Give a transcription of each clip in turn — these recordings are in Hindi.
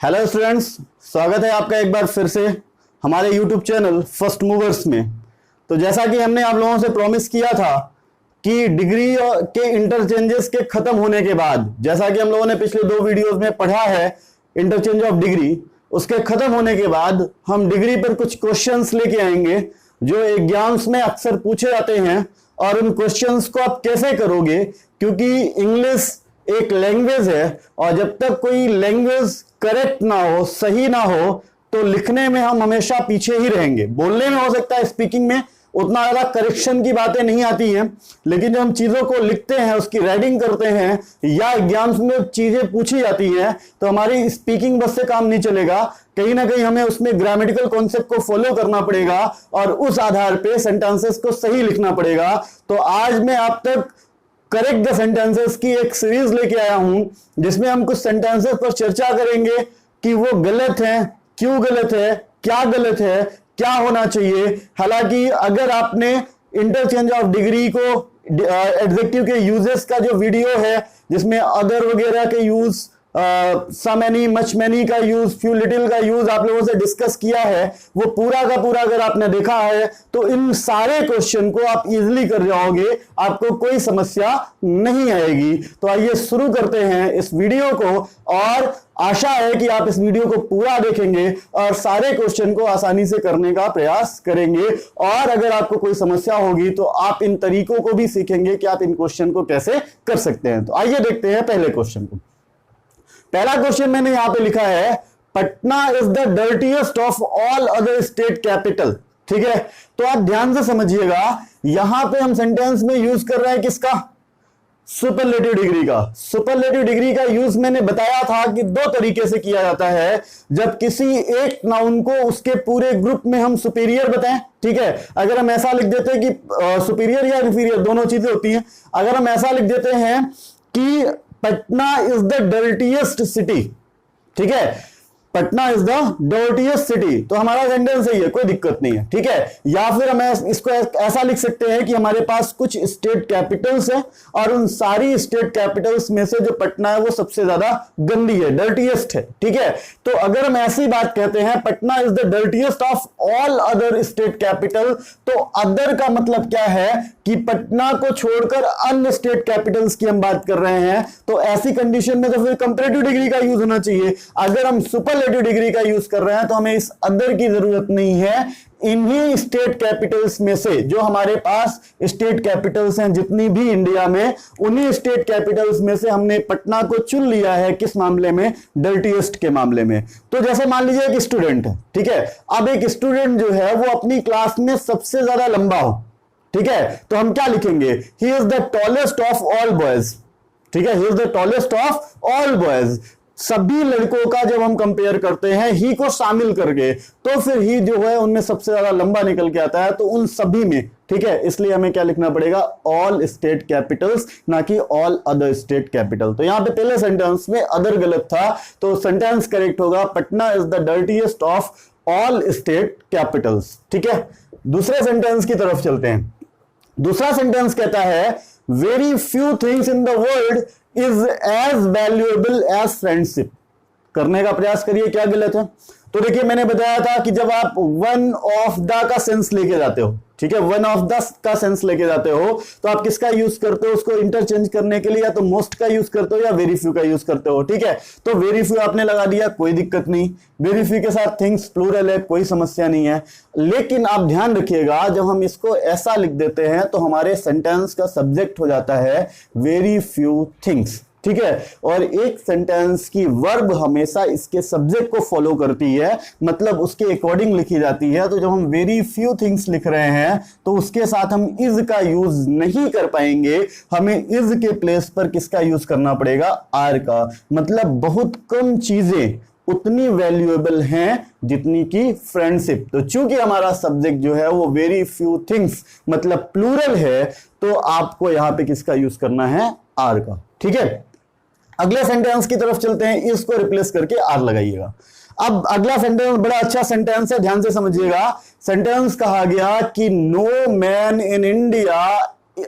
हेलो स्टूडेंट्स, स्वागत है आपका एक बार फिर से हमारे यूट्यूब चैनल फर्स्ट मूवर्स में। तो जैसा कि हमने आप लोगों से प्रॉमिस किया था कि डिग्री के इंटरचेंजेस के खत्म होने के बाद, जैसा कि हम लोगों ने पिछले 2 वीडियोस में पढ़ा है इंटरचेंज ऑफ डिग्री, उसके खत्म होने के बाद हम डिग्री पर कुछ क्वेश्चंस लेके आएंगे जो एग्जाम्स में अक्सर पूछे जाते हैं। और उन क्वेश्चंस को आप कैसे करोगे, क्योंकि इंग्लिश एक लैंग्वेज है और जब तक कोई लैंग्वेज करेक्ट ना हो, सही ना हो, तो लिखने में हम हमेशा पीछे ही रहेंगे। बोलने में हो सकता है, स्पीकिंग में उतना ज्यादा करेक्शन की बातें नहीं आती हैं, लेकिन जब हम चीजों को लिखते हैं, उसकी राइटिंग करते हैं या एग्जाम्स में चीजें पूछी जाती हैं, तो हमारी स्पीकिंग बस से काम नहीं चलेगा। कहीं ना कहीं हमें उसमें ग्रामेटिकल कॉन्सेप्ट को फॉलो करना पड़ेगा और उस आधार पे सेंटेंसेस को सही लिखना पड़ेगा। तो आज मैं आप तक करेक्ट द सेंटेंसेस की एक सीरीज लेके आया हूं, जिसमें हम कुछ सेंटेंसेस पर चर्चा करेंगे कि वो गलत हैं, क्यों गलत है, क्या गलत है, क्या होना चाहिए। हालांकि अगर आपने इंटरचेंज ऑफ डिग्री को एडजेक्टिव के यूजेस का जो वीडियो है, जिसमें अदर वगैरह के use, some any, much many का यूज, फ्यू लिटिल का यूज आप लोगों से डिस्कस किया है, वो पूरा का पूरा अगर आपने देखा है तो इन सारे क्वेश्चन को आप इजीली कर जाओगे, आपको कोई समस्या नहीं आएगी। तो आइए शुरू करते हैं इस वीडियो को, और आशा है कि आप इस वीडियो को पूरा देखेंगे और सारे क्वेश्चन को आसानी से करने का प्रयास करेंगे। और अगर आपको कोई समस्या होगी तो आप इन तरीकों को भी सीखेंगे कि आप इन क्वेश्चन को कैसे कर सकते हैं। तो आइए देखते हैं पहले क्वेश्चन को। पहला क्वेश्चन मैंने यहां पे लिखा है, Patna is the dirtiest of all other state capital. ठीक है, तो आप ध्यान से समझिएगा, यहां पे हम सेंटेंस में यूज कर रहे हैं किसका? सुपरलेटिव डिग्री का। सुपरलेटिव डिग्री का यूज मैंने बताया था कि 2 तरीके से किया जाता है। जब किसी एक नाउन को उसके पूरे ग्रुप में हम सुपीरियर बताएं, ठीक है, अगर हम ऐसा लिख देते हैं कि सुपीरियर या इंफीरियर दोनों चीजें होती हैं। अगर हम ऐसा लिख देते हैं कि Patna is the dirtiest city, ठीक है, Patna is the dirtiest city, तो हमारा सेंटेंस सही है, कोई दिक्कत नहीं है। ठीक है, या फिर हम इसको ऐसा लिख सकते हैं कि हमारे पास कुछ स्टेट कैपिटल्स हैं और उन सारी स्टेट कैपिटल्स में से जो पटना है वो सबसे ज्यादा गंदी है, डर्टीएस्ट है। ठीक है, तो अगर हम ऐसी बात कहते हैं Patna is the dirtiest of all other state capital, तो अदर का मतलब क्या है कि पटना को छोड़कर अन्य स्टेट कैपिटल्स की हम बात कर रहे हैं। तो ऐसी कंडीशन में तो फिर कंपैरेटिव डिग्री का यूज होना चाहिए। अगर हम सुपरलेटिव डिग्री का यूज कर रहे हैं तो हमें इस अदर की जरूरत नहीं है। इन्हीं स्टेट कैपिटल्स में से, जो हमारे पास स्टेट कैपिटल्स हैं जितनी भी इंडिया में, उन्हीं स्टेट कैपिटल्स में से हमने पटना को चुन लिया है। किस मामले में? डर्टीएस्ट के मामले में। तो जैसे मान लीजिए एक स्टूडेंट है, ठीक है, अब एक स्टूडेंट जो है वो अपनी क्लास में सबसे ज्यादा लंबा हो, ठीक है, तो हम क्या लिखेंगे? He is the tallest of all boys. ठीक है, he is the tallest of all boys. सभी लड़कों का जब हम कंपेयर करते हैं ही को शामिल करके, तो फिर ही जो है उनमें सबसे ज्यादा लंबा निकल के आता है, तो उन सभी में। ठीक है, इसलिए हमें क्या लिखना पड़ेगा? ऑल स्टेट कैपिटल्स, ना कि ऑल अदर स्टेट कैपिटल। तो यहां पे पहले सेंटेंस में अदर गलत था, तो सेंटेंस करेक्ट होगा, Patna is the dirtiest of all state Capitals. ठीक है, दूसरे सेंटेंस की तरफ चलते हैं। दूसरा सेंटेंस कहता है, very few things in the world is as valuable as friendship. करने का प्रयास करिए, क्या गलत है? तो देखिए, मैंने बताया था कि जब आप वन ऑफ द का सेंस लेके जाते हो, ठीक है, वन ऑफ द का सेंस लेके जाते हो, तो आप किसका यूज करते हो उसको इंटरचेंज करने के लिए? या तो मोस्ट का यूज करते हो या वेरी फ्यू का यूज करते हो। ठीक है, तो वेरी फ्यू आपने लगा दिया, कोई दिक्कत नहीं। वेरी फ्यू के साथ थिंग्स प्लूरल है, कोई समस्या नहीं है। लेकिन आप ध्यान रखिएगा, जब हम इसको ऐसा लिख देते हैं तो हमारे सेंटेंस का सब्जेक्ट हो जाता है वेरी फ्यू थिंग्स। ठीक है, और एक सेंटेंस की वर्ब हमेशा इसके सब्जेक्ट को फॉलो करती है, मतलब उसके अकॉर्डिंग लिखी जाती है। तो जब हम वेरी फ्यू थिंग्स लिख रहे हैं तो उसके साथ हम इज का यूज नहीं कर पाएंगे, हमें इज के प्लेस पर किसका यूज करना पड़ेगा? आर का। मतलब बहुत कम चीजें उतनी वैल्यूएबल हैं जितनी की फ्रेंडशिप। तो चूंकि हमारा सब्जेक्ट जो है वो वेरी फ्यू थिंग्स मतलब प्लूरल है, तो आपको यहां पे किसका यूज करना है? आर का। ठीक है, अगले सेंटेंस की तरफ चलते हैं, इसको रिप्लेस करके आर लगाइएगा। अब अगला सेंटेंस बड़ा अच्छा सेंटेंस है, ध्यान से समझिएगा। सेंटेंस कहा गया कि no man in India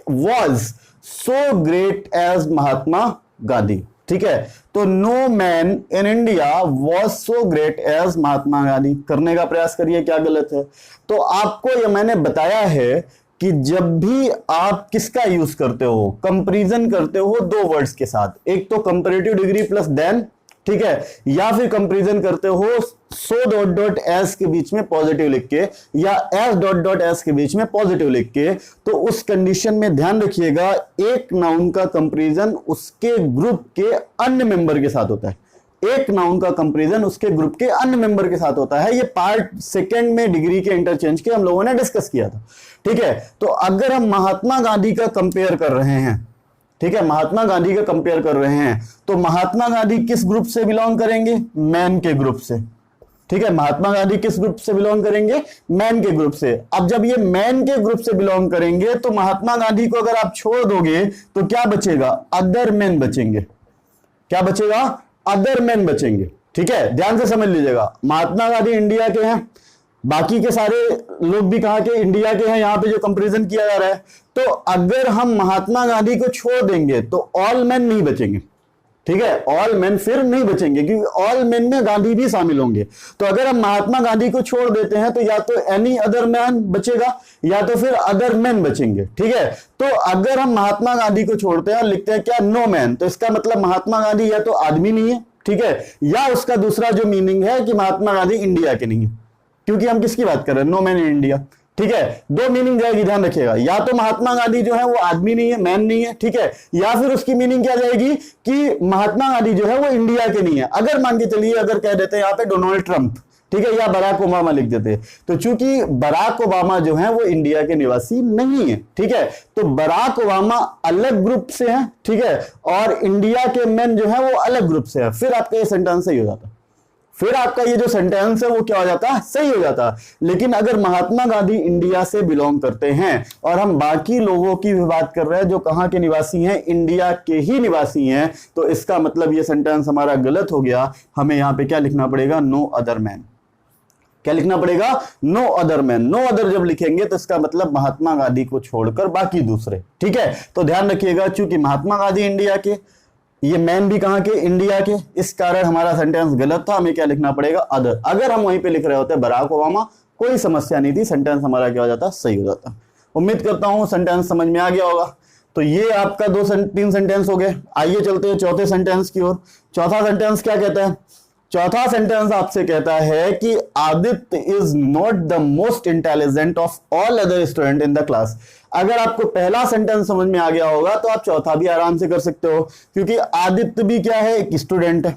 was so great as Mahatma Gandhi. ठीक है, तो no man in India was so great as Mahatma Gandhi. करने का प्रयास करिए, क्या गलत है। तो आपको ये मैंने बताया है कि जब भी आप किसका यूज करते हो, कंपैरिजन करते हो दो वर्ड्स के साथ, एक तो कंपैरेटिव डिग्री प्लस देन, ठीक है, या फिर कंपैरिजन करते हो सो डॉट डॉट एस के बीच में पॉजिटिव लिख के, या एस डॉट डॉट एस के बीच में पॉजिटिव लिख के, तो उस कंडीशन में ध्यान रखिएगा एक नाउन का कंपैरिजन उसके ग्रुप के अन्य मेंबर के साथ होता है। एक नाउन का कंपैरिजन उसके ग्रुप के अन्य मेंबर के साथ होता है। ये पार्ट सेकंड में डिग्री के इंटरचेंज के हम लोगों ने डिस्कस किया था, ठीक है। तो अगर हम महात्मा गांधी का कंपेयर कर रहे हैं, ठीक है, महात्मा गांधी का कंपेयर कर रहे हैं, तो महात्मा गांधी किस ग्रुप से बिलोंग करेंगे? मैन के ग्रुप से, ठीक है। महात्मा गांधी किस ग्रुप से बिलोंग करेंगे? मैन के ग्रुप से। अब जब ये मैन के ग्रुप से बिलोंग करेंगे तो महात्मा गांधी को अगर आप छोड़ दोगे तो क्या बचेगा? अदर मैन बचेंगे। क्या बचेगा? अदर मैन बचेंगे, ठीक है। ध्यान से समझ लीजिएगा, महात्मा गांधी इंडिया के हैं, बाकी के सारे लोग भी कहां के? इंडिया के हैं। यहां पे जो कंपैरिजन किया जा रहा है, तो अगर हम महात्मा गांधी को छोड़ देंगे तो ऑल मैन नहीं बचेंगे, ठीक है। ऑल मैन फिर नहीं बचेंगे क्योंकि ऑल मैन में गांधी भी शामिल होंगे। तो अगर हम महात्मा गांधी को छोड़ देते हैं तो या तो एनी अदर मैन बचेगा या तो फिर अदर मैन बचेंगे, ठीक है। तो अगर हम महात्मा गांधी को छोड़ते हैं और लिखते हैं क्या? नो मैन, तो इसका मतलब महात्मा गांधी या तो आदमी नहीं है, ठीक है, या उसका दूसरा जो मीनिंग है कि महात्मा गांधी इंडिया के नहीं है, क्योंकि हम किसकी बात कर रहे हैं? नो मैन इन इंडिया, ठीक है। दो मीनिंग जाएगी, ध्यान रखिएगा, या तो महात्मा गांधी जो है वो आदमी नहीं है, मैन नहीं है, ठीक है, या फिर उसकी मीनिंग क्या जाएगी कि महात्मा गांधी जो है वो इंडिया के नहीं है। अगर मान के चलिए, अगर कह देते हैं यहाँ पे डोनाल्ड ट्रंप, ठीक है, या बराक ओबामा लिख देते, तो चूंकि बराक ओबामा जो है वो इंडिया के निवासी नहीं है, ठीक है, तो बराक ओबामा अलग ग्रुप से है, ठीक है, और इंडिया के मैन जो है वो अलग ग्रुप से है। फिर आपका ये सेंटेंस सही हो जाता, फिर आपका ये जो सेंटेंस है वो क्या हो जाता है? सही हो जाता। लेकिन अगर महात्मा गांधी इंडिया से बिलोंग करते हैं और हम बाकी लोगों की भी बात कर रहे हैं जो कहां के निवासी हैं? इंडिया के ही निवासी हैं, तो इसका मतलब ये सेंटेंस हमारा गलत हो गया। हमें यहां पे क्या लिखना पड़ेगा? No other man. क्या लिखना पड़ेगा? No other man. No other जब लिखेंगे तो इसका मतलब महात्मा गांधी को छोड़कर बाकी दूसरे, ठीक है। तो ध्यान रखिएगा, चूंकि महात्मा गांधी इंडिया के, ये मैन भी कहां के? इंडिया के, इस कारण हमारा सेंटेंस गलत था। हमें क्या लिखना पड़ेगा? अदर। अगर हम वहीं पे लिख रहे होते बराक ओबामा, कोई समस्या नहीं थी, सेंटेंस हमारा क्या हो जाता? सही हो जाता। उम्मीद करता हूं सेंटेंस समझ में आ गया होगा। तो ये आपका तीन सेंटेंस हो गए। आइए चलते हैं चौथे सेंटेंस की ओर। चौथा सेंटेंस क्या कहता है? चौथा सेंटेंस आपसे कहता है कि Aditya is not the most intelligent of all other student in the class. अगर आपको पहला सेंटेंस समझ में आ गया होगा तो आप चौथा भी आराम से कर सकते हो, क्योंकि आदित्य भी क्या है? एक स्टूडेंट है,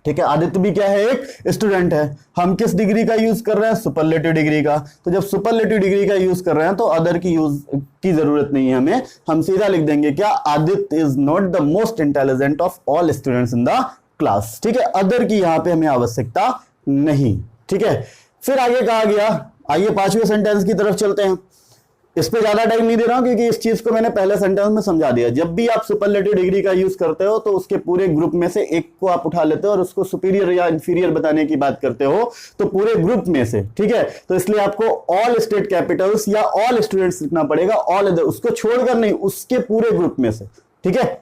ठीक है। आदित्य भी क्या है? एक स्टूडेंट है। हम किस डिग्री का यूज कर रहे हैं? सुपरलेटिव डिग्री का। तो जब सुपरलेटिव डिग्री का यूज कर रहे हैं तो अदर की यूज की जरूरत नहीं है हमें। हम सीधा लिख देंगे क्या? Aditya is not the most intelligent of all students in the class, ठीक है। अदर की यहां पे हमें आवश्यकता नहीं, ठीक है। फिर आगे कहा गया, आइए पांचवें सेंटेंस की तरफ चलते हैं। इस पे ज्यादा टाइम नहीं दे रहा हूं क्योंकि इस चीज को मैंने पहले सेंटेंस में समझा दिया। जब भी आप सुपरलेटिव डिग्री का यूज करते हो तो उसके पूरे ग्रुप में से एक को आप उठा लेते हो और उसको सुपीरियर या इंफीरियर बताने की बात करते हो, तो पूरे ग्रुप में से, ठीक है। तो इसलिए आपको ऑल स्टेट कैपिटल्स या ऑल स्टूडेंट्स लिखना पड़ेगा, ऑल अदर, उसको छोड़कर नहीं, उसके पूरे ग्रुप में से, ठीक है।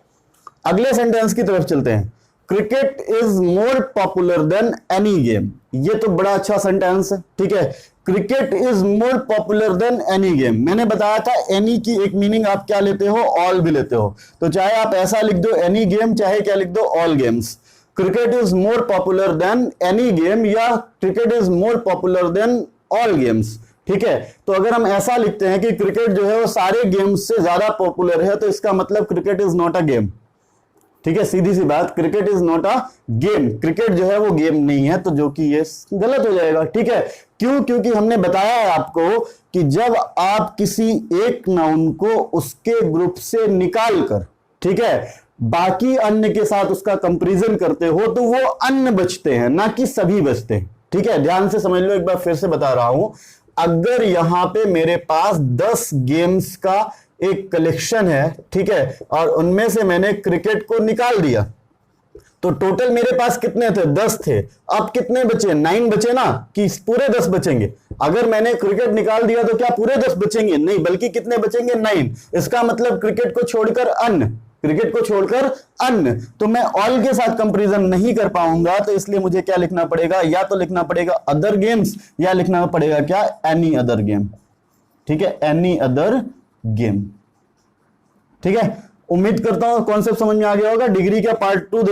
अगले सेंटेंस की तरफ चलते हैं। Cricket is more popular than any game. ये तो बड़ा अच्छा सेंटेंस है, ठीक है। Cricket is more popular than any game. मैंने बताया था एनी की एक मीनिंग आप क्या लेते हो? ऑल भी लेते हो। तो चाहे आप ऐसा लिख दो एनी गेम, चाहे क्या लिख दो? All games. Cricket is more popular than any game या cricket is more popular than all games, ठीक है। तो अगर हम ऐसा लिखते हैं कि क्रिकेट जो है वो सारे गेम्स से ज्यादा पॉपुलर है, तो इसका मतलब cricket is not a game, ठीक है। सीधी सी बात, cricket is not a game. Cricket जो है वो गेम नहीं है, तो जो कि ये गलत हो जाएगा, ठीक है। क्यों? क्योंकि हमने बताया है आपको कि जब आप किसी एक नाउन को उसके ग्रुप से निकाल कर, ठीक है, बाकी अन्य के साथ उसका कंपैरिजन करते हो तो वो अन्य बचते हैं, ना कि सभी बचते हैं, ठीक है। ध्यान से समझ लो, एक बार फिर से बता रहा हूं। अगर यहां पे मेरे पास 10 गेम्स का एक कलेक्शन है, ठीक है, और उनमें से मैंने क्रिकेट को निकाल दिया, तो टोटल मेरे पास कितने थे? 10 थे। अब कितने बचे? 9 बचे ना, कि पूरे 10 बचेंगे? अगर मैंने क्रिकेट निकाल दिया तो क्या पूरे 10 बचेंगे? नहीं, बल्कि कितने बचेंगे? 9। इसका मतलब क्रिकेट को छोड़कर अन्य, क्रिकेट को छोड़कर अन्य, तो मैं ऑल के साथ कंपैरिजन नहीं कर पाऊंगा, तो इसलिए मुझे क्या लिखना पड़ेगा, या तो लिखना पड़ेगा अदर गेम्स या लिखना पड़ेगा क्या, एनी अदर गेम। ठीक है, एनी अदर गेम। ठीक है, उम्मीद करता हूं कॉन्सेप्ट समझ में आ गया होगा। डिग्री का पार्ट 2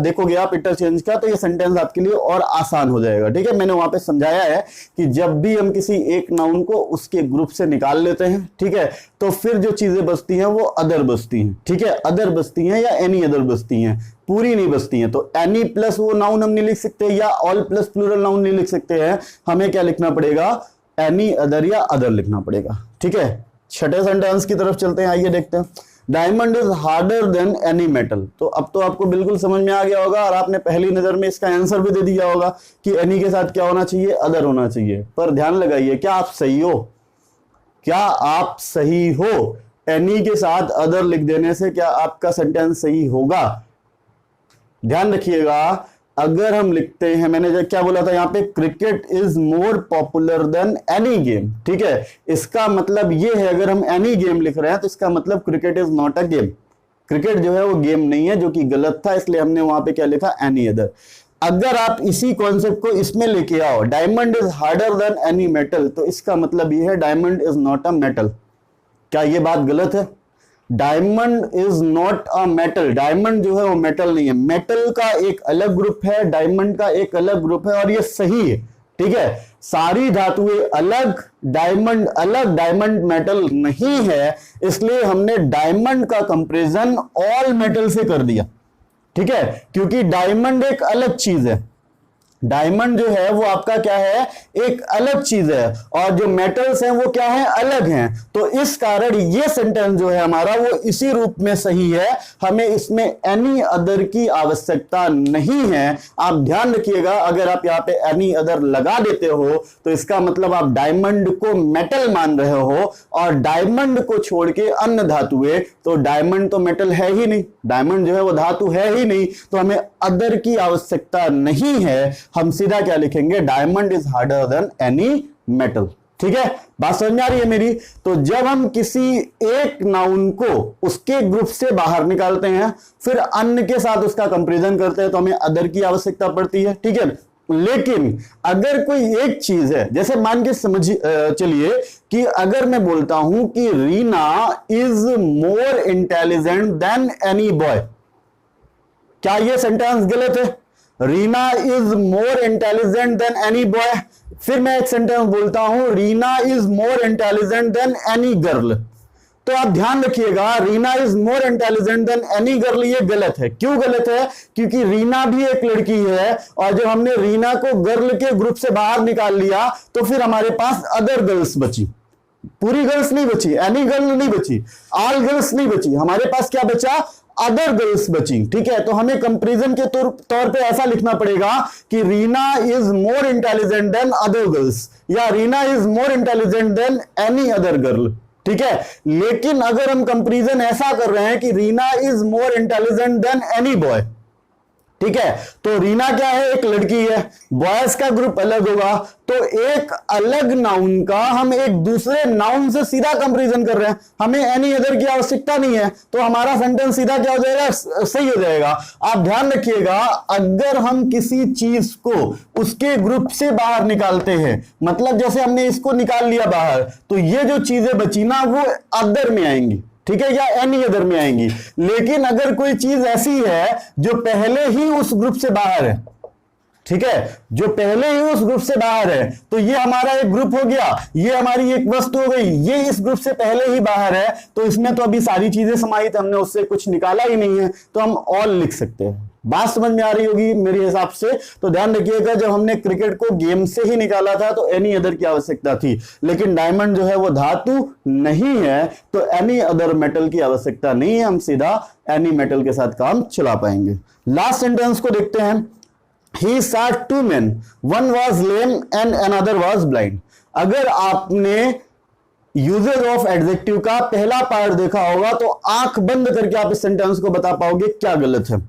देखोगे आप इंटरचेंज का, तो ये सेंटेंस आपके लिए और आसान हो जाएगा। ठीक है, मैंने वहां पे समझाया है कि जब भी हम किसी एक नाउन को उसके ग्रुप से निकाल लेते हैं, ठीक है, तो फिर जो चीजें बचती हैं वो अदर बचती हैं। ठीक है, अदर बचती हैं या एनी अदर बचती हैं, पूरी नहीं बचती हैं। तो एनी प्लस वो नाउन हम नहीं लिख सकते या ऑल प्लस प्लूरल नाउन नहीं लिख सकते हैं, हमें क्या लिखना पड़ेगा, एनी अदर या अदर लिखना पड़ेगा। ठीक है, छठे सेंटेंस की तरफ चलते हैं, आइए देखते हैं। Diamond is harder than any metal. तो अब तो आपको बिल्कुल समझ में आ गया होगा और आपने पहली नजर में इसका आंसर भी दे दिया होगा कि एनी के साथ क्या होना चाहिए, अदर होना चाहिए। पर ध्यान लगाइए, क्या आप सही हो, क्या आप सही हो? एनी के साथ अदर लिख देने से क्या आपका सेंटेंस सही होगा? ध्यान रखिएगा, अगर हम लिखते हैं, मैंने क्या बोला था यहां पे, cricket is more popular than any game. ठीक है, इसका मतलब ये है, अगर हम एनी गेम लिख रहे हैं तो इसका मतलब cricket is not a game. Cricket जो है वो गेम नहीं है, जो कि गलत था, इसलिए हमने वहां पे क्या लिखा, एनी अदर। अगर आप इसी कॉन्सेप्ट को इसमें लेके आओ, diamond is harder than any metal, तो इसका मतलब ये है diamond is not a metal. क्या ये बात गलत है? Diamond is not a metal, diamond जो है वो मेटल नहीं है। मेटल का एक अलग ग्रुप है, डायमंड का एक अलग ग्रुप है, और ये सही है। ठीक है, सारी धातुएं अलग, डायमंड अलग, डायमंड मेटल नहीं है, इसलिए हमने डायमंड का कंपैरिजन ऑल मेटल से कर दिया। ठीक है, क्योंकि डायमंड एक अलग चीज है, डायमंड जो है वो आपका क्या है, एक अलग चीज है, और जो मेटल्स हैं वो क्या है, अलग हैं। तो इस कारण ये सेंटेंस जो है हमारा वो इसी रूप में सही है, हमें इसमें एनी अदर की आवश्यकता नहीं है। आप ध्यान रखिएगा, अगर आप यहाँ पे एनी अदर लगा देते हो तो इसका मतलब आप डायमंड को मेटल मान रहे हो, और डायमंड को छोड़ के अन्य धातुएं, तो डायमंड तो मेटल है ही नहीं, डायमंड जो है वो धातु है ही नहीं, तो हमें अदर की आवश्यकता नहीं है। हम सीधा क्या लिखेंगे, diamond is harder than any metal. ठीक है, बात समझ में आ रही है मेरी? तो जब हम किसी एक नाउन को उसके ग्रुप से बाहर निकालते हैं, फिर अन्य के साथ उसका कंपैरिजन करते हैं, तो हमें अदर की आवश्यकता पड़ती है। ठीक है, लेकिन अगर कोई एक चीज है, जैसे मान के समझ चलिए कि अगर मैं बोलता हूं कि Reena is more intelligent than any boy, क्या यह सेंटेंस गलत है? Reena is more intelligent than any boy. फिर मैं एक सेंटेंस बोलता हूं, Reena is more intelligent than any girl, तो आप ध्यान रखिएगा, Reena is more intelligent than any girl, ये गलत है। क्यों गलत है? क्योंकि रीना भी एक लड़की है, और जब हमने रीना को गर्ल के ग्रुप से बाहर निकाल लिया तो फिर हमारे पास अदर गर्ल्स बची, पूरी गर्ल्स नहीं बची, एनी गर्ल नहीं बची, ऑल गर्ल्स नहीं बची, हमारे पास क्या बचा, अदर गर्ल्स बची। ठीक है, तो हमें कंपैरिजन के तौर पे ऐसा लिखना पड़ेगा कि Reena is more intelligent than other girls, या Reena is more intelligent than any other girl. ठीक है, लेकिन अगर हम कंपैरिजन ऐसा कर रहे हैं कि Reena is more intelligent than any boy, ठीक है, तो रीना क्या है, एक लड़की है, बॉयज का ग्रुप अलग होगा, तो एक अलग नाउन का हम एक दूसरे नाउन से सीधा कंपैरिजन कर रहे हैं, हमें एनी अदर की आवश्यकता नहीं है, तो हमारा सेंटेंस सीधा क्या हो जाएगा, सही हो जाएगा। आप ध्यान रखिएगा, अगर हम किसी चीज को उसके ग्रुप से बाहर निकालते हैं, मतलब जैसे हमने इसको निकाल लिया बाहर, तो ये जो चीजें बची ना वो अदर में आएंगी, ठीक है, या एनी अदर में आएंगी। लेकिन अगर कोई चीज ऐसी है जो पहले ही उस ग्रुप से बाहर है, ठीक है, जो पहले ही उस ग्रुप से बाहर है, तो ये हमारा एक ग्रुप हो गया, ये हमारी एक वस्तु हो गई, ये इस ग्रुप से पहले ही बाहर है, तो इसमें तो अभी सारी चीजें समाहित, हमने उससे कुछ निकाला ही नहीं है, तो हम ऑल लिख सकते हैं। बात समझ में आ रही होगी मेरे हिसाब से? तो ध्यान रखिएगा, जब हमने क्रिकेट को गेम से ही निकाला था तो एनी अदर की आवश्यकता थी, लेकिन डायमंड जो है वो धातु नहीं है, तो एनी अदर मेटल की आवश्यकता नहीं है, हम सीधा एनी मेटल के साथ काम चला पाएंगे। लास्ट सेंटेंस को देखते हैं। He saw two men, one was lame and another was blind. अगर आपने यूजेज ऑफ एडजेक्टिव का पहला पार्ट देखा होगा तो आंख बंद करके आप इस सेंटेंस को बता पाओगे क्या गलत है।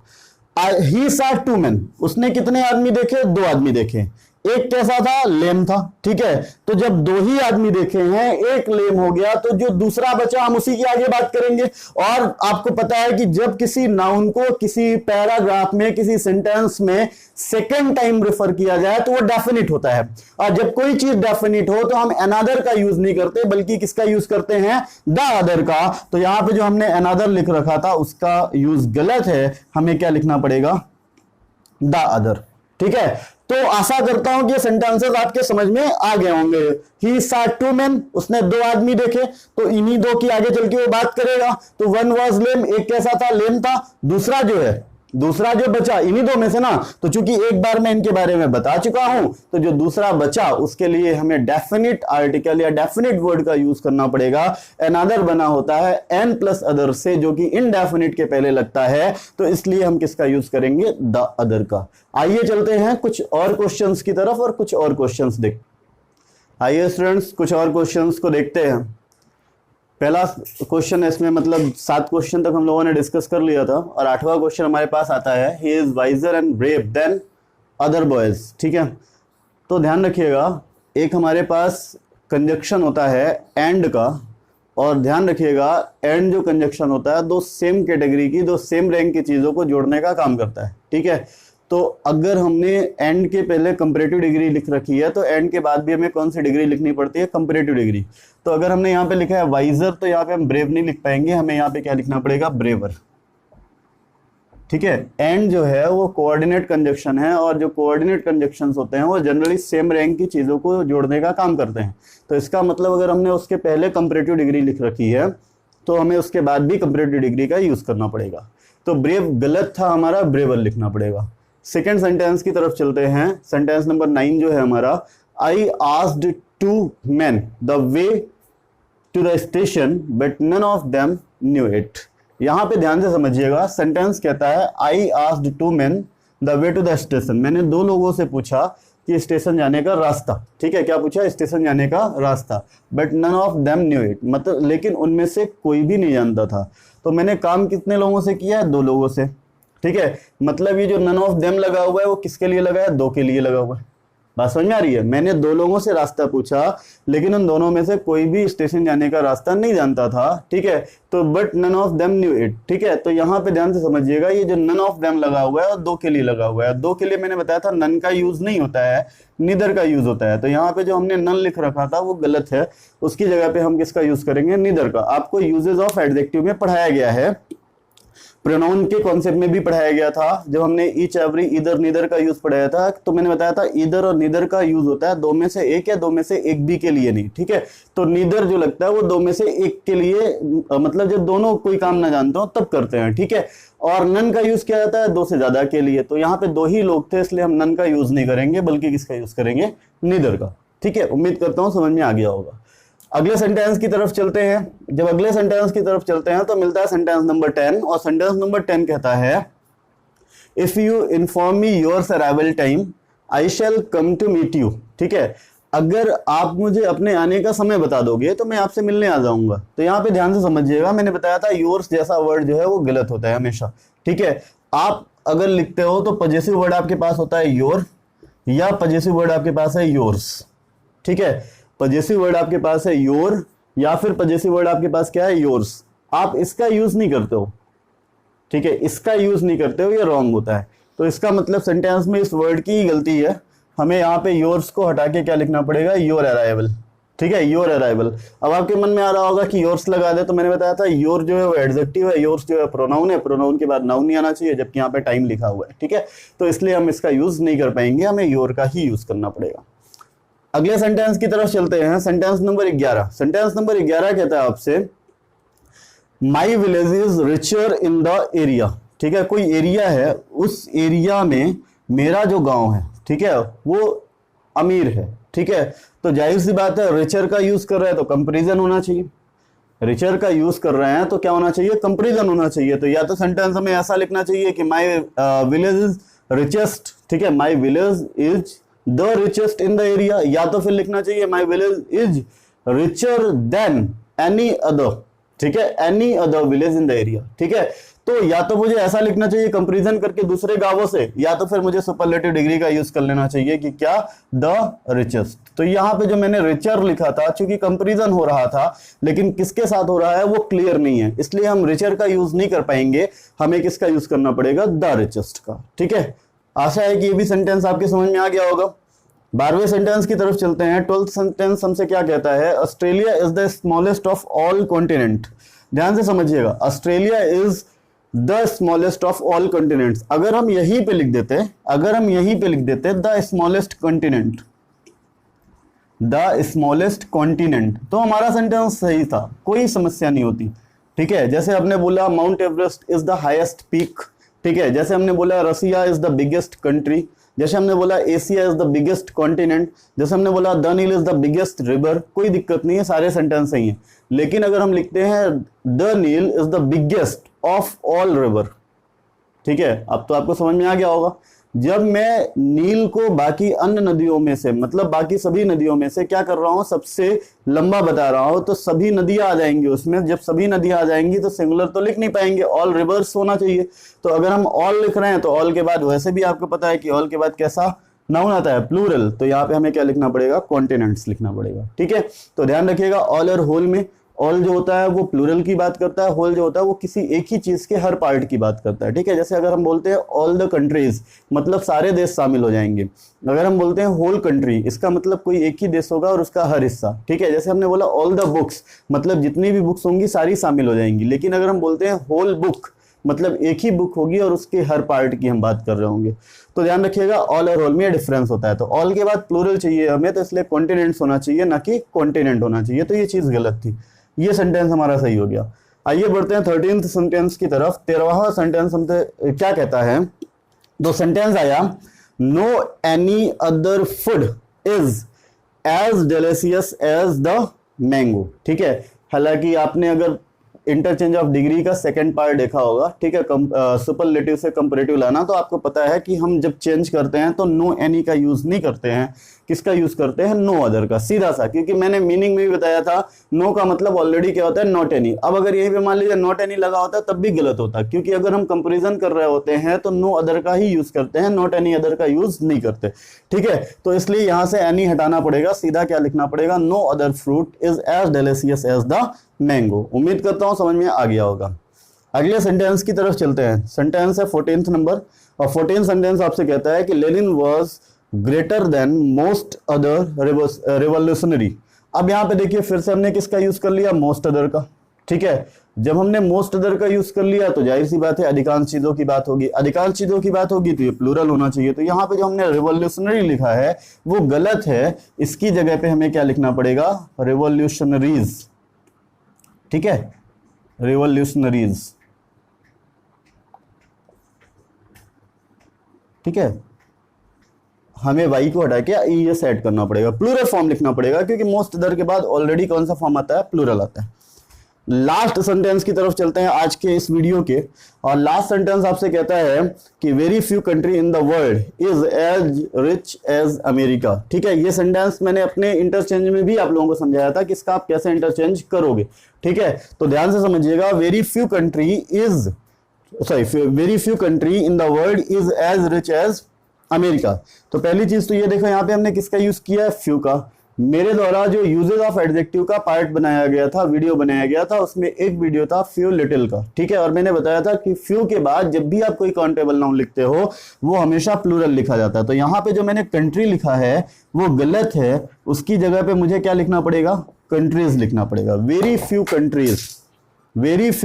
He saw two men, उसने कितने आदमी देखे? 2 आदमी देखे। एक कैसा था, लेम था। ठीक है, तो जब दो ही आदमी देखे हैं, एक लेम हो गया, तो जो दूसरा बचा हम उसी की आगे बात करेंगे। और आपको पता है कि जब किसी नाउन को किसी पैराग्राफ में, किसी सेंटेंस में सेकेंड टाइम रेफर किया जाए तो वो डेफिनिट होता है। और जब कोई चीज डेफिनिट हो तो हम अनदर का यूज नहीं करते, बल्कि किसका यूज करते हैं, द अदर का। तो यहां पे जो हमने अनदर लिख रखा था उसका यूज गलत है, हमें क्या लिखना पड़ेगा, द अदर। ठीक है, तो आशा करता हूं कि ये सेंटेंसेस आपके समझ में आ गए होंगे। ही saw two men, उसने दो आदमी देखे, तो इन्हीं दो की आगे चल के वो बात करेगा। तो वन was lame, एक कैसा था, लेम था। दूसरा जो बचा इन्हीं दो में से ना, तो चूंकि एक बार मैं इनके बारे में बता चुका हूं, तो जो दूसरा बचा उसके लिए हमें डेफिनिट आर्टिकल या डेफिनिट वर्ड का यूज करना पड़ेगा। अनदर बना होता है एन प्लस अदर से, जो कि इनडेफिनिट के पहले लगता है, तो इसलिए हम किसका यूज करेंगे, द अदर का। आइए चलते हैं कुछ और क्वेश्चंस की तरफ और कुछ और क्वेश्चंस देख। आइए स्टूडेंट्स कुछ और क्वेश्चंस को देखते हैं। पहला क्वेश्चन है इसमें, मतलब 7 क्वेश्चन तक हम लोगों ने डिस्कस कर लिया था, और 8वां क्वेश्चन हमारे पास आता है, he is wiser and brave than other boys. ठीक है, तो ध्यान रखिएगा, एक हमारे पास कंजक्शन होता है एंड का, और ध्यान रखिएगा एंड जो कंजक्शन होता है दो सेम कैटेगरी की, दो सेम रैंक की चीजों को जोड़ने का काम करता है। ठीक है, तो अगर हमने एंड के पहले कंपैरेटिव डिग्री लिख रखी है, तो एंड के बाद भी हमें कौन सी डिग्री लिखनी पड़ती है, कंपैरेटिव डिग्री। तो अगर हमने यहाँ पे लिखा है वाइजर, तो यहाँ पे हम ब्रेव नहीं लिख पाएंगे, हमें यहाँ पे क्या लिखना पड़ेगा, ब्रेवर। ठीक है, एंड जो है वो कोऑर्डिनेट कंजक्शन है, और जो कोऑर्डिनेट कंजक्शंस होते हैं वो जनरली सेम रैंक की चीजों को जोड़ने का काम करते हैं। तो इसका मतलब अगर हमने उसके पहले कंपैरेटिव डिग्री लिख रखी है, तो हमें उसके बाद भी कंपैरेटिव डिग्री का यूज करना पड़ेगा। तो ब्रेव गलत था हमारा, ब्रेवर लिखना पड़ेगा। सेकेंड सेंटेंस की तरफ चलते हैं। सेंटेंस नंबर 9 जो है हमारा, I asked 2 men the way to the station but none of them knew it. यहां पे ध्यान से समझिएगा, सेंटेंस कहता है I asked 2 men the way to the station. मैंने 2 लोगों से पूछा कि स्टेशन जाने का रास्ता। ठीक है, क्या पूछा, स्टेशन जाने का रास्ता। But none of them knew it, मतलब लेकिन उनमें से कोई भी नहीं जानता था। तो मैंने काम कितने लोगों से किया है, 2 लोगों से। ठीक है, मतलब ये जो नन ऑफ देम लगा हुआ है वो किसके लिए लगा है, 2 के लिए लगा हुआ है। बात समझ में आ रही है, मैंने 2 लोगों से रास्ता पूछा, लेकिन उन दोनों में से कोई भी स्टेशन जाने का रास्ता नहीं जानता था। ठीक है, तो but none of them knew it. ठीक है, तो यहाँ पे ध्यान से समझिएगा, ये जो नन ऑफ देम लगा हुआ है और 2 के लिए लगा हुआ है। 2 के लिए मैंने बताया था नन का यूज नहीं होता है, नीदर का यूज होता है। तो यहाँ पे जो हमने नन लिख रखा था वो गलत है, उसकी जगह पे हम किसका यूज करेंगे, नीदर का। आपको यूजेस ऑफ एडजेक्टिव में पढ़ाया गया है, प्रोनाउन के कॉन्सेप्ट में भी पढ़ाया गया था, जब हमने ईच एवरी इधर नीदर का यूज पढ़ाया था। तो मैंने बताया था इधर और नीदर का यूज होता है 2 में से 1 या 2 में से 1 भी के लिए नहीं। ठीक है, तो नीदर जो लगता है वो 2 में से 1 के लिए, मतलब जब दोनों कोई काम ना जानते हो तब करते हैं। ठीक है, और नन का यूज किया जाता है 2 से ज्यादा के लिए। तो यहाँ पे 2 ही लोग थे, इसलिए हम नन का यूज नहीं करेंगे, बल्कि किसका यूज करेंगे, नीदर का। ठीक है, उम्मीद करता हूं समझ में आ गया होगा। अगले सेंटेंस की तरफ चलते हैं। जब अगले सेंटेंस की तरफ चलते हैं तो मिलता है सेंटेंस नंबर 10, और सेंटेंस नंबर 10 कहता है, if you inform me your arrival time I shall come to meet you. ठीक है, अगर आप मुझे अपने आने का समय बता दोगे तो मैं आपसे मिलने आ जाऊंगा। तो यहाँ पे ध्यान से समझिएगा, मैंने बताया था योर्स जैसा वर्ड जो है वो गलत होता है हमेशा। ठीक है, आप अगर लिखते हो तो पजेसिव वर्ड आपके पास होता है योर, या पजेसिव वर्ड आपके पास है योर्स। ठीक है, पजेसिव वर्ड आपके पास है योर, या फिर पजेसिव वर्ड आपके पास क्या है, योर्स। आप इसका यूज नहीं करते हो। ठीक है, इसका यूज नहीं करते हो, ये रॉन्ग होता है। तो इसका मतलब सेंटेंस में इस वर्ड की गलती है। हमें यहाँ पे योर्स को हटा के क्या लिखना पड़ेगा, योर अराइवल। ठीक है, योर अराइवल। अब आपके मन में आ रहा होगा कि योर्स लगा दे, तो मैंने बताया था योर जो है वो एडजेक्टिव है, योर्स जो है प्रोनाउन है, प्रोनाउन के बाद नाउन नहीं आना चाहिए, जबकि यहाँ पे टाइम लिखा हुआ है। ठीक है, तो इसलिए हम इसका यूज नहीं कर पाएंगे, हमें योर का ही यूज करना पड़ेगा। अगले सेंटेंस की तरफ चलते हैं। Sentence number 11। सेंटेंस नंबर 11 कहता है आपसे, my village is richer in the area. ठीक है, कोई एरिया है, उस एरिया में मेरा जो गांव है, ठीक है, वो अमीर है। ठीक है, तो जाहिर सी बात है, रिचर का यूज कर रहे हैं तो कंपैरिजन होना चाहिए। रिचर का यूज कर रहे हैं तो क्या होना चाहिए, कंपैरिजन होना चाहिए। तो या तो सेंटेंस हमें ऐसा लिखना चाहिए कि माई विलेज इज रिचेस्ट। ठीक है, my village is the richest in the area, या तो फिर लिखना चाहिए my village is richer than any other. ठीक है, any other village in the area. ठीक है, तो या तो मुझे ऐसा लिखना चाहिए कंपैरिजन करके दूसरे गांवों से, या तो फिर मुझे सुपरलेटिव डिग्री का यूज कर लेना चाहिए कि क्या, द रिचेस्ट। तो यहाँ पे जो मैंने रिचर लिखा था, चूंकि कंपैरिजन हो रहा था लेकिन किसके साथ हो रहा है वो क्लियर नहीं है, इसलिए हम रिचर का यूज नहीं कर पाएंगे, हमें किसका यूज करना पड़ेगा, द रिचेस्ट का। ठीक है, आशा है कि ये भी सेंटेंस आपके समझ में आ गया होगा। 12वें सेंटेंस की तरफ चलते हैं। 12th सेंटेंस हमसे क्या कहता है, Australia is the smallest of all continent. ध्यान से समझिएगा, Australia is the smallest of all continents. अगर हम यहीं पे लिख देते the smallest continent, the smallest continent, तो हमारा सेंटेंस सही था, कोई समस्या नहीं होती। ठीक है, जैसे हमने बोला Mount Everest is the highest peak. ठीक है, जैसे हमने बोला Russia is the biggest country, जैसे हमने बोला Asia is the biggest continent, जैसे हमने बोला the Nile is the biggest river, कोई दिक्कत नहीं है, सारे सेंटेंस सही हैं। लेकिन अगर हम लिखते हैं the Nile is the biggest of all river, ठीक है, अब तो आपको समझ में आ गया होगा। जब मैं नील को बाकी अन्य नदियों में से, मतलब बाकी सभी नदियों में से क्या कर रहा हूं, सबसे लंबा बता रहा हूं, तो सभी नदियां आ जाएंगी उसमें। जब सभी नदियां आ जाएंगी तो सिंगुलर तो लिख नहीं पाएंगे, ऑल रिवर्स होना चाहिए। तो अगर हम ऑल लिख रहे हैं तो ऑल के बाद, वैसे भी आपको पता है कि ऑल के बाद कैसा नाउन आता है, प्लूरल, तो यहाँ पे हमें क्या लिखना पड़ेगा, कॉन्टिनेंट्स लिखना पड़ेगा। ठीक है, तो ध्यान रखिएगा, ऑल और होल में ऑल जो होता है वो प्लूरल की बात करता है, होल जो होता है वो किसी एक ही चीज के हर पार्ट की बात करता है। ठीक है, जैसे अगर हम बोलते हैं ऑल द कंट्रीज, मतलब सारे देश शामिल हो जाएंगे। अगर हम बोलते हैं होल कंट्री, इसका मतलब कोई एक ही देश होगा और उसका हर हिस्सा। ठीक है, जैसे हमने बोला ऑल द बुक्स, मतलब जितनी भी बुक्स होंगी सारी शामिल हो जाएंगी। लेकिन अगर हम बोलते हैं होल बुक, मतलब एक ही बुक होगी और उसके हर पार्ट की हम बात कर रहे होंगे। तो ध्यान रखिएगा, ऑल और होल में डिफरेंस होता है। तो ऑल के बाद प्लूरल चाहिए हमें, तो इसलिए कॉन्टिनेंट्स होना चाहिए, ना कि कॉन्टिनेंट होना चाहिए। तो ये चीज गलत थी, ये सेंटेंस हमारा सही हो गया। आइए बढ़ते हैं 13th सेंटेंस की तरफ। 13वां सेंटेंस हमसे क्या कहता है, तो सेंटेंस आया, no any other food is as delicious as the mango. ठीक है, हालांकि आपने अगर इंटरचेंज ऑफ डिग्री का सेकंड पार्ट देखा होगा, ठीक है, सुपरलेटिव से कंपैरेटिव लाना, तो आपको पता है कि हम जब चेंज करते हैं तो नो एनी का यूज नहीं करते हैं, किसका यूज करते हैं, नो अदर का, सीधा सा। क्योंकि मैंने मीनिंग में भी बताया था, नो का मतलब ऑलरेडी क्या होता है, नॉट एनी। अब अगर यहीं पे मान लीजिए नॉट एनी लगा होता तब भी गलत होता, क्योंकि अगर हम कंपैरिजन कर रहे होते हैं तो नो अदर का ही यूज करते हैं, नॉट एनी अदर का यूज नहीं करते। ठीक है, तो इसलिए यहां से एनी हटाना पड़ेगा, सीधा क्या लिखना पड़ेगा, no other fruit is as delicious as the mango. उम्मीद करता हूं समझ में आ गया होगा। अगले सेंटेंस की तरफ चलते हैं। सेंटेंस है 14th नंबर, और 14th सेंटेंस आपसे कहता है कि Lenin was greater than most other revolutionary. अब यहाँ पे देखिए फिर से हमने किसका यूज कर लिया, मोस्ट अदर का। ठीक है, जब हमने मोस्ट अदर का यूज कर लिया तो जाहिर सी बात है अधिकांश चीजों की बात होगी, अधिकांश चीजों की बात होगी तो ये प्लूरल होना चाहिए। तो यहाँ पे जो हमने रिवॉल्यूशनरी लिखा है वो गलत है, इसकी जगह पे हमें क्या लिखना पड़ेगा, रिवॉल्यूशनरीज। ठीक है, रिवॉल्यूशनरीज। ठीक है, हमें वाई को हटा के ये सेट करना पड़ेगा, प्लूरल फॉर्म लिखना पड़ेगा, क्योंकि मोस्ट अदर के बाद ऑलरेडी कौन सा फॉर्म आता है, प्लूरल आता है। लास्ट सेंटेंस की तरफ चलते हैं आज के इस वीडियो के, और लास्ट सेंटेंस आपसे कहता है कि very few country in the world is as rich as America. ठीक है, ये सेंटेंस मैंने अपने इंटरचेंज में भी आप लोगों को समझाया था कि इसका आप कैसे इंटरचेंज करोगे। ठीक है, तो ध्यान से समझिएगा, very few country in the world is as rich as America. तो पहली चीज तो ये देखो, यहाँ पे हमने किसका यूज किया है, फ्यू का। मेरे द्वारा जो यूजेज ऑफ एडजेक्टिव का पार्ट बनाया गया था, वीडियो बनाया गया था, उसमें एक वीडियो था फ्यू लिटिल का। ठीक है, और मैंने बताया था कि फ्यू के बाद जब भी आप कोई काउंटेबल नाउन लिखते हो वो हमेशा प्लूरल लिखा जाता है। तो यहाँ पे जो मैंने कंट्री लिखा है वो गलत है, उसकी जगह पे मुझे क्या लिखना पड़ेगा, कंट्रीज लिखना पड़ेगा। Very few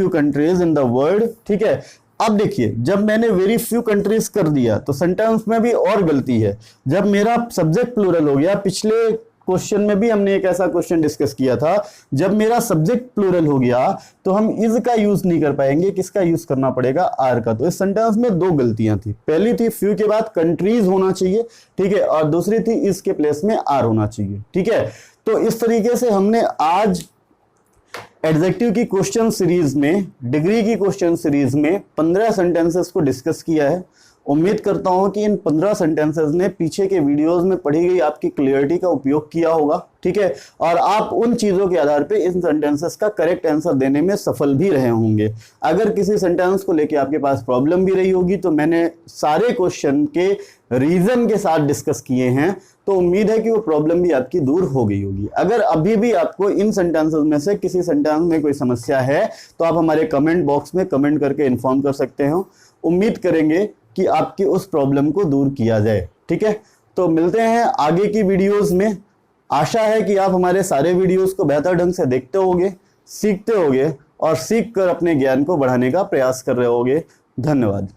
countries in the world. ठीक है, अब देखिए, जब मैंने वेरी फ्यू कंट्रीज कर दिया तो सेंटेंस में भी और गलती है। जब मेरा सब्जेक्ट प्लूरल हो गया, पिछले क्वेश्चन में भी हमने एक ऐसा क्वेश्चन डिस्कस किया था, जब मेरा सब्जेक्ट प्लूरल हो गया तो हम इज का यूज नहीं कर पाएंगे, किसका यूज करना पड़ेगा, आर का। तो इस सेंटेंस में दो गलतियां थी, पहली थी फ्यू के बाद कंट्रीज होना चाहिए, ठीक है, और दूसरी थी इज के प्लेस में आर होना चाहिए। ठीक है, तो इस तरीके से हमने आज एडजेक्टिव की क्वेश्चन सीरीज में, डिग्री की क्वेश्चन सीरीज में 15 सेंटेंसेस को डिस्कस किया है, उम्मीद करता हूं कि इन 15 सेंटेंसेस ने पीछे के वीडियोस में पढ़ी गई आपकी क्लियरिटी का उपयोग किया होगा, ठीक है, और आप उन चीजों के आधार पे इन सेंटेंसेस का करेक्ट आंसर देने में सफल भी रहे होंगे। अगर किसी सेंटेंस को लेके आपके पास प्रॉब्लम भी रही होगी तो मैंने सारे क्वेश्चन के रीजन के साथ डिस्कस किए हैं, तो उम्मीद है कि वो प्रॉब्लम भी आपकी दूर हो गई होगी। अगर अभी भी आपको इन सेंटेंसेस में से किसी सेंटेंस में कोई समस्या है तो आप हमारे कमेंट बॉक्स में कमेंट करके इन्फॉर्म कर सकते हो। उम्मीद करेंगे कि आपकी उस प्रॉब्लम को दूर किया जाए, ठीक है। तो मिलते हैं आगे की वीडियोस में। आशा है कि आप हमारे सारे वीडियोस को बेहतर ढंग से देखते होगे, सीखते होगे और सीख कर अपने ज्ञान को बढ़ाने का प्रयास कर रहे होगे। धन्यवाद।